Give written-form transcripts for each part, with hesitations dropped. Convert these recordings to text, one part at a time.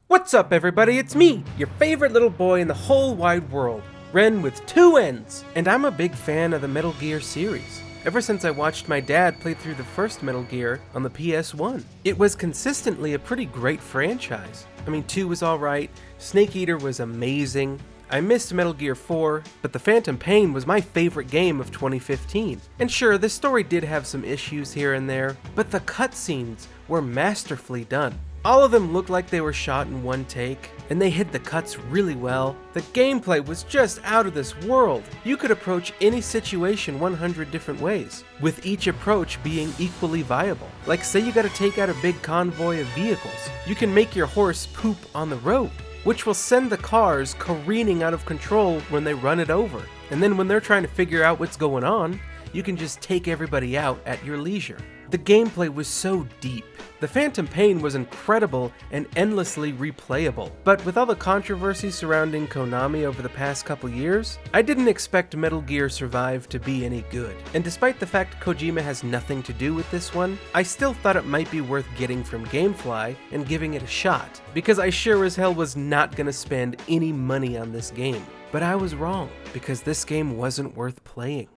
What's up, everybody? It's me, your favorite little boy in the whole wide world, Ren with 2 N's. And I'm a big fan of the Metal Gear series, ever since I watched my dad play through the first Metal Gear on the PS1. It was consistently a pretty great franchise. I mean, 2 was alright, Snake Eater was amazing, I missed Metal Gear 4, but The Phantom Pain was my favorite game of 2015. And sure, the story did have some issues here and there, but the cutscenes were masterfully done. All of them looked like they were shot in one take, and they hid the cuts really well. The gameplay was just out of this world. You could approach any situation 100 different ways, with each approach being equally viable. Like, say you gotta take out a big convoy of vehicles. You can make your horse poop on the road, which will send the cars careening out of control when they run it over. And then when they're trying to figure out what's going on, you can just take everybody out at your leisure. The gameplay was so deep. The Phantom Pain was incredible and endlessly replayable, but with all the controversy surrounding Konami over the past couple years, I didn't expect Metal Gear Survive to be any good. And despite the fact Kojima has nothing to do with this one, I still thought it might be worth getting from Gamefly and giving it a shot, because I sure as hell was not gonna spend any money on this game. But I was wrong, because this game wasn't worth playing.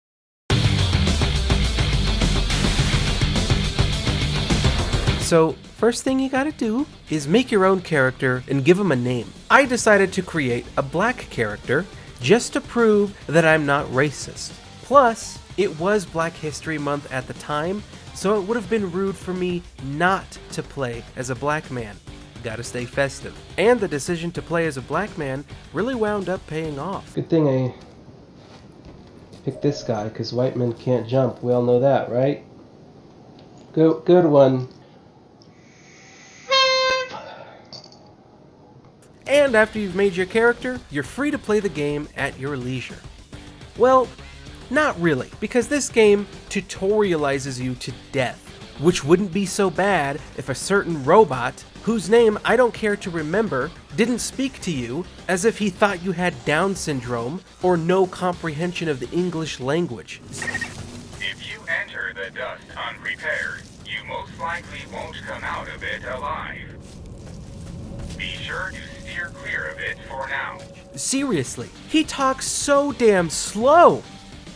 So, first thing you gotta do is make your own character and give him a name. I decided to create a black character just to prove that I'm not racist. Plus, it was Black History Month at the time, so it would have been rude for me not to play as a black man. Gotta stay festive. And the decision to play as a black man really wound up paying off. Good thing I picked this guy, because white men can't jump. We all know that, right? Good one. And after you've made your character, you're free to play the game at your leisure. Well, not really, because this game tutorializes you to death, which wouldn't be so bad if a certain robot, whose name I don't care to remember, didn't speak to you as if he thought you had Down syndrome or no comprehension of the English language. If you enter the dust unprepared, you most likely won't come out of it alive. Be sure to steer clear of it for now. Seriously, he talks so damn slow.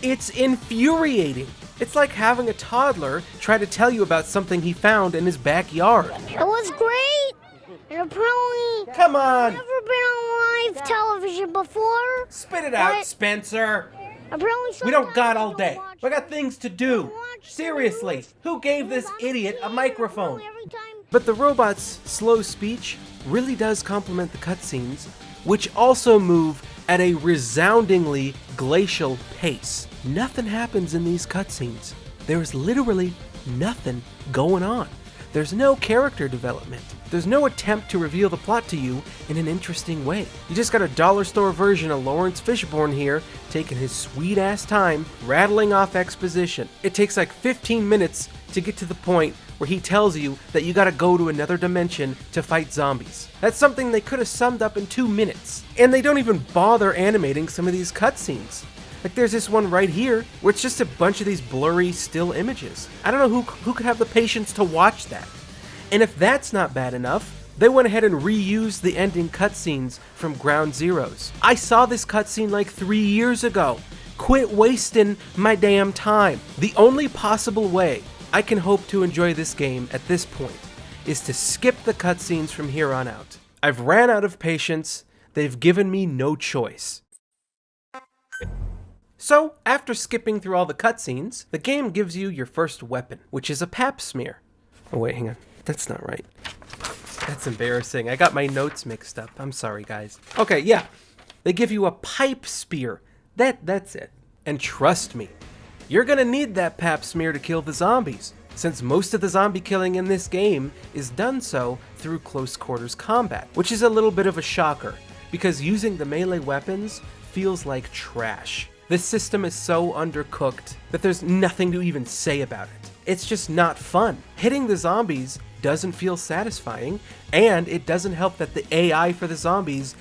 It's infuriating. It's like having a toddler try to tell you about something he found in his backyard. It was great, and apparently Come on! never been on live television before. Spit it out, What? Spencer! Apparently We don't sometimes got I all don't day. watch We got things to do. Seriously, who gave this idiot a microphone? every time. But the robot's slow speech really does complement the cutscenes, which also move at a resoundingly glacial pace. Nothing happens in these cutscenes. There's literally nothing going on. There's no character development. There's no attempt to reveal the plot to you in an interesting way. You just got a dollar store version of Lawrence Fishburne here, taking his sweet ass time, rattling off exposition. It takes like 15 minutes to get to the point where he tells you that you gotta go to another dimension to fight zombies. That's something they could have summed up in 2 minutes. And they don't even bother animating some of these cutscenes. Like there's this one right here where it's just a bunch of these blurry still images. I don't know who could have the patience to watch that. And if that's not bad enough, they went ahead and reused the ending cutscenes from Ground Zeroes. I saw this cutscene like 3 years ago. Quit wasting my damn time. The only possible way I can hope to enjoy this game at this point is to skip the cutscenes from here on out. I've ran out of patience. They've given me no choice. So, after skipping through all the cutscenes, the game gives you your first weapon, which is a pap smear. Oh wait, hang on. That's not right. That's embarrassing. I got my notes mixed up. I'm sorry, guys. Okay, yeah. They give you a pipe spear. That's it. And trust me, you're gonna need that pap smear to kill the zombies, since most of the zombie killing in this game is done so through close quarters combat, which is a little bit of a shocker, because using the melee weapons feels like trash. This system is so undercooked that there's nothing to even say about it. It's just not fun. Hitting the zombies doesn't feel satisfying, and it doesn't help that the AI for the zombies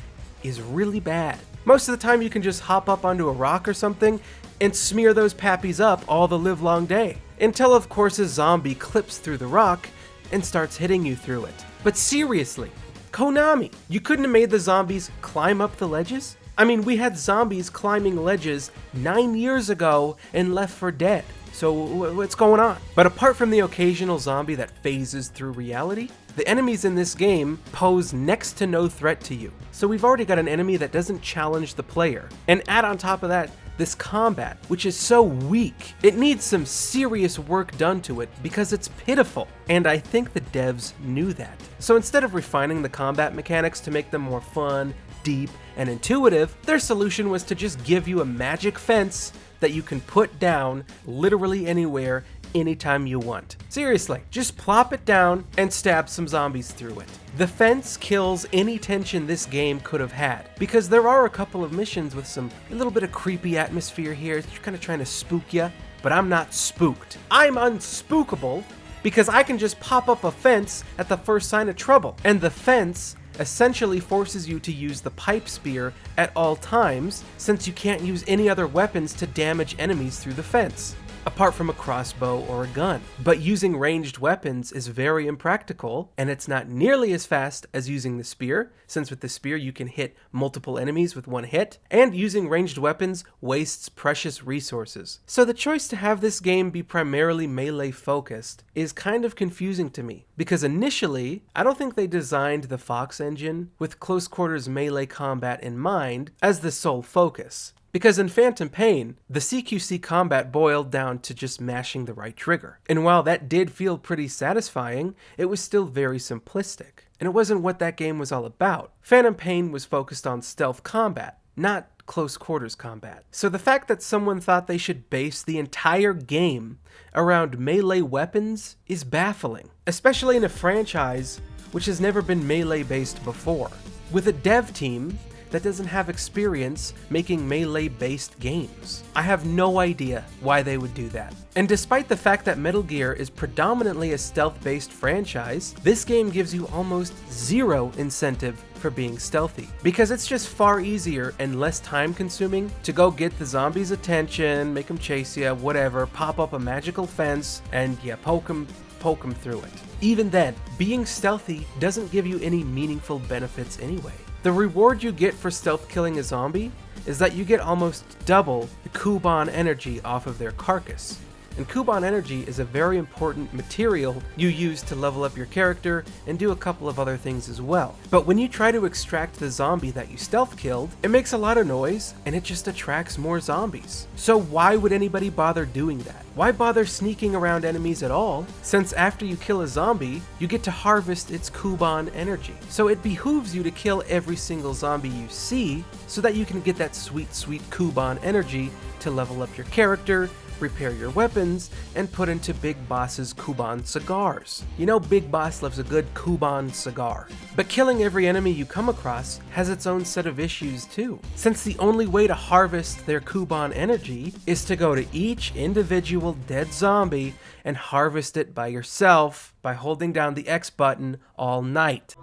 is really bad. Most of the time you can just hop up onto a rock or something and smear those pappies up all the livelong day. Until of course a zombie clips through the rock and starts hitting you through it. But seriously, Konami, you couldn't have made the zombies climb up the ledges? I mean, we had zombies climbing ledges 9 years ago in Left 4 Dead. So what's going on? But apart from the occasional zombie that phases through reality, the enemies in this game pose next to no threat to you. So we've already got an enemy that doesn't challenge the player. And add on top of that, this combat, which is so weak. It needs some serious work done to it because it's pitiful. And I think the devs knew that. So instead of refining the combat mechanics to make them more fun, deep, and intuitive, their solution was to just give you a magic fence that you can put down literally anywhere, anytime you want. Seriously, just plop it down and stab some zombies through it. The fence kills any tension this game could have had, because there are a couple of missions with a little bit of creepy atmosphere here. It's kind of trying to spook you, but I'm not spooked. I'm unspookable because I can just pop up a fence at the first sign of trouble. And the fence essentially forces you to use the pipe spear at all times, since you can't use any other weapons to damage enemies through the fence, apart from a crossbow or a gun. But using ranged weapons is very impractical, and it's not nearly as fast as using the spear, since with the spear you can hit multiple enemies with one hit, and using ranged weapons wastes precious resources. So the choice to have this game be primarily melee focused is kind of confusing to me, because initially, I don't think they designed the Fox engine with close quarters melee combat in mind as the sole focus. Because in Phantom Pain, the CQC combat boiled down to just mashing the right trigger. And while that did feel pretty satisfying, it was still very simplistic. And it wasn't what that game was all about. Phantom Pain was focused on stealth combat, not close quarters combat. So the fact that someone thought they should base the entire game around melee weapons is baffling, especially in a franchise which has never been melee based before. With a dev team that doesn't have experience making melee-based games. I have no idea why they would do that. And despite the fact that Metal Gear is predominantly a stealth-based franchise, this game gives you almost zero incentive for being stealthy, because it's just far easier and less time-consuming to go get the zombies' attention, make them chase you, whatever, pop up a magical fence, and yeah, poke them through it. Even then, being stealthy doesn't give you any meaningful benefits anyway. The reward you get for stealth killing a zombie is that you get almost double the Kuban energy off of their carcass. And Kuban energy is a very important material you use to level up your character and do a couple of other things as well. But when you try to extract the zombie that you stealth killed, it makes a lot of noise and it just attracts more zombies. So why would anybody bother doing that? Why bother sneaking around enemies at all, since after you kill a zombie, you get to harvest its Kuban energy? So it behooves you to kill every single zombie you see so that you can get that sweet, sweet Kuban energy to level up your character, repair your weapons, and put into Big Boss's Kuban cigars. You know Big Boss loves a good Kuban cigar. But killing every enemy you come across has its own set of issues too, since the only way to harvest their Kuban energy is to go to each individual dead zombie and harvest it by yourself by holding down the X button all night.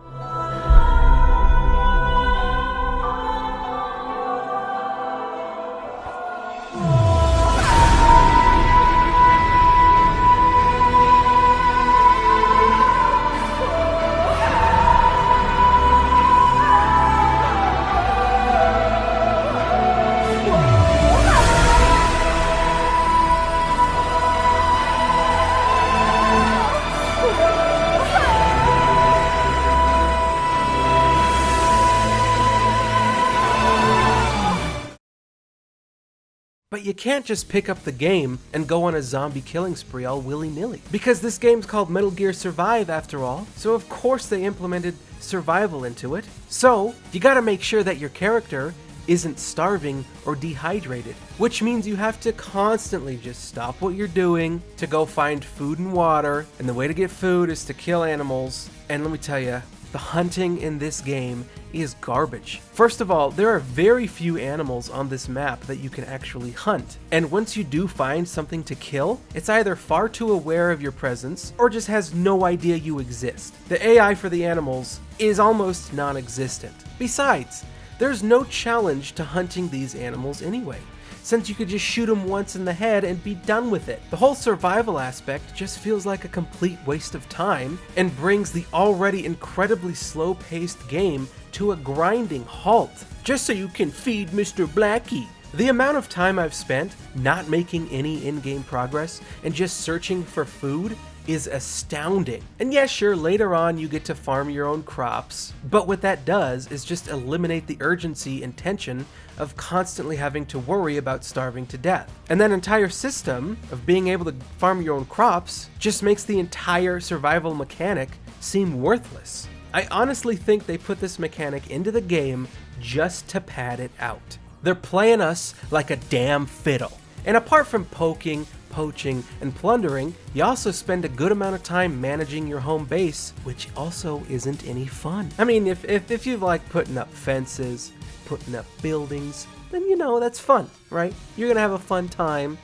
But you can't just pick up the game and go on a zombie killing spree all willy-nilly, because this game's called Metal Gear Survive after all, so of course they implemented survival into it. So you gotta make sure that your character isn't starving or dehydrated, which means you have to constantly just stop what you're doing to go find food and water, and the way to get food is to kill animals. And let me tell you, the hunting in this game is garbage. First of all, there are very few animals on this map that you can actually hunt, and once you do find something to kill, it's either far too aware of your presence or just has no idea you exist. The AI for the animals is almost non-existent. Besides, there's no challenge to hunting these animals anyway, since you could just shoot him once in the head and be done with it. The whole survival aspect just feels like a complete waste of time and brings the already incredibly slow-paced game to a grinding halt, just so you can feed Mr. Blackie. The amount of time I've spent not making any in-game progress and just searching for food is astounding. And yeah, sure, later on you get to farm your own crops, but what that does is just eliminate the urgency and tension of constantly having to worry about starving to death. And that entire system of being able to farm your own crops just makes the entire survival mechanic seem worthless. I honestly think they put this mechanic into the game just to pad it out. They're playing us like a damn fiddle. And apart from poking, poaching, and plundering, you also spend a good amount of time managing your home base, which also isn't any fun. I mean, if you like putting up fences, putting up buildings, then you know that's fun, right? You're gonna have a fun time.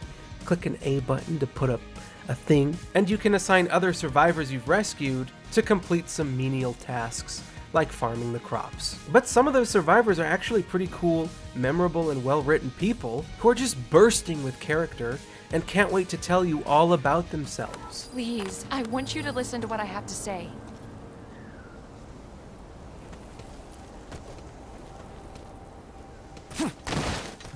Click an A button to put up a thing, and you can assign other survivors you've rescued to complete some menial tasks like farming the crops. But some of those survivors are actually pretty cool, memorable, and well-written people who are just bursting with character and can't wait to tell you all about themselves. Please, I want you to listen to what I have to say.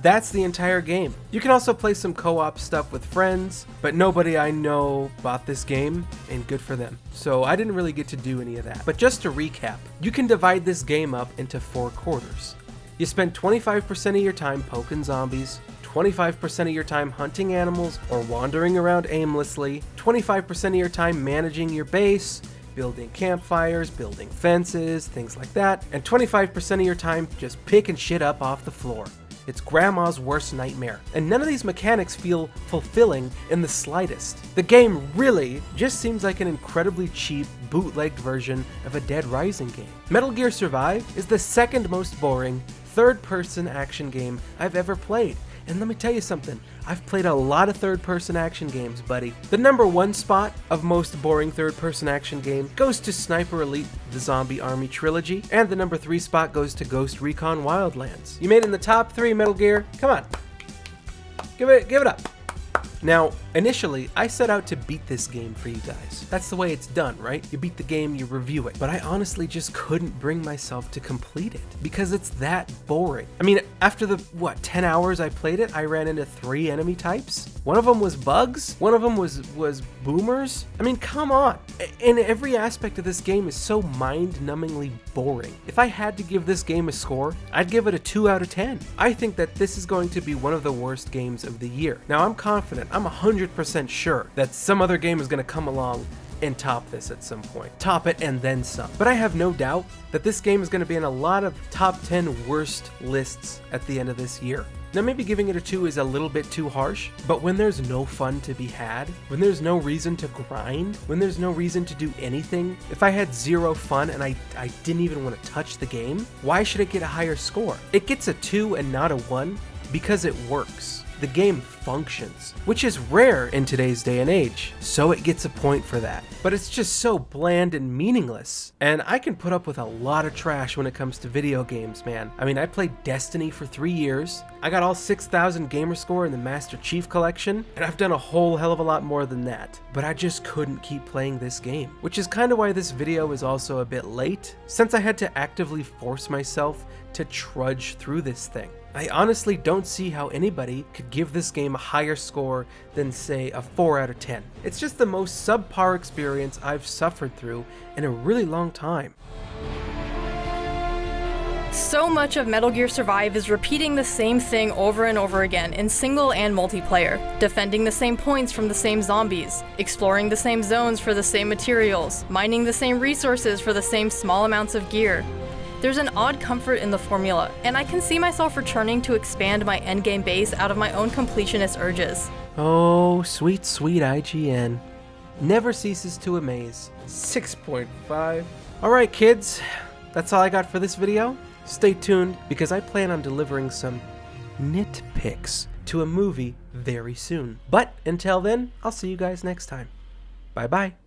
That's the entire game. You can also play some co-op stuff with friends, but nobody I know bought this game, and good for them. So I didn't really get to do any of that. But just to recap, you can divide this game up into 4 quarters. You spend 25% of your time poking zombies, 25% of your time hunting animals or wandering around aimlessly, 25% of your time managing your base, building campfires, building fences, things like that, and 25% of your time just picking shit up off the floor. It's grandma's worst nightmare, and none of these mechanics feel fulfilling in the slightest. The game really just seems like an incredibly cheap, bootlegged version of a Dead Rising game. Metal Gear Survive is the second most boring, third-person action game I've ever played. And let me tell you something, I've played a lot of third-person action games, buddy. The number 1 spot of most boring third-person action game goes to Sniper Elite: The Zombie Army Trilogy, and the number 3 spot goes to Ghost Recon Wildlands. You made it in the top 3, Metal Gear. Come on. Give it up. Now, initially, I set out to beat this game for you guys. That's the way it's done, right? You beat the game, you review it. But I honestly just couldn't bring myself to complete it because it's that boring. I mean, after the, 10 hours I played it, I ran into 3 enemy types. One of them was bugs. One of them was boomers. I mean, come on. And every aspect of this game is so mind-numbingly boring. If I had to give this game a score, I'd give it a 2 out of 10. I think that this is going to be one of the worst games of the year. Now, I'm confident, I'm 100% sure that some other game is going to come along and top this at some point. Top it and then some. But I have no doubt that this game is going to be in a lot of top 10 worst lists at the end of this year. Now, maybe giving it a 2 is a little bit too harsh, but when there's no fun to be had, when there's no reason to grind, when there's no reason to do anything, if I had 0 fun and I didn't even want to touch the game, why should it get a higher score? It gets a 2 and not a 1 because it works. The game functions, which is rare in today's day and age, so it gets a point for that. But it's just so bland and meaningless, and I can put up with a lot of trash when it comes to video games, man. I mean, I played Destiny for 3 years, I got all 6,000 gamer score in the Master Chief Collection, and I've done a whole hell of a lot more than that. But I just couldn't keep playing this game, which is kind of why this video is also a bit late, since I had to actively force myself to trudge through this thing. I honestly don't see how anybody could give this game a higher score than, say, a 4 out of 10. It's just the most subpar experience I've suffered through in a really long time. So much of Metal Gear Survive is repeating the same thing over and over again in single and multiplayer, defending the same points from the same zombies, exploring the same zones for the same materials, mining the same resources for the same small amounts of gear. There's an odd comfort in the formula, and I can see myself returning to expand my endgame base out of my own completionist urges. Oh, sweet, sweet IGN. Never ceases to amaze. 6.5. Alright kids, that's all I got for this video. Stay tuned, because I plan on delivering some nitpicks to a movie very soon. But until then, I'll see you guys next time. Bye bye.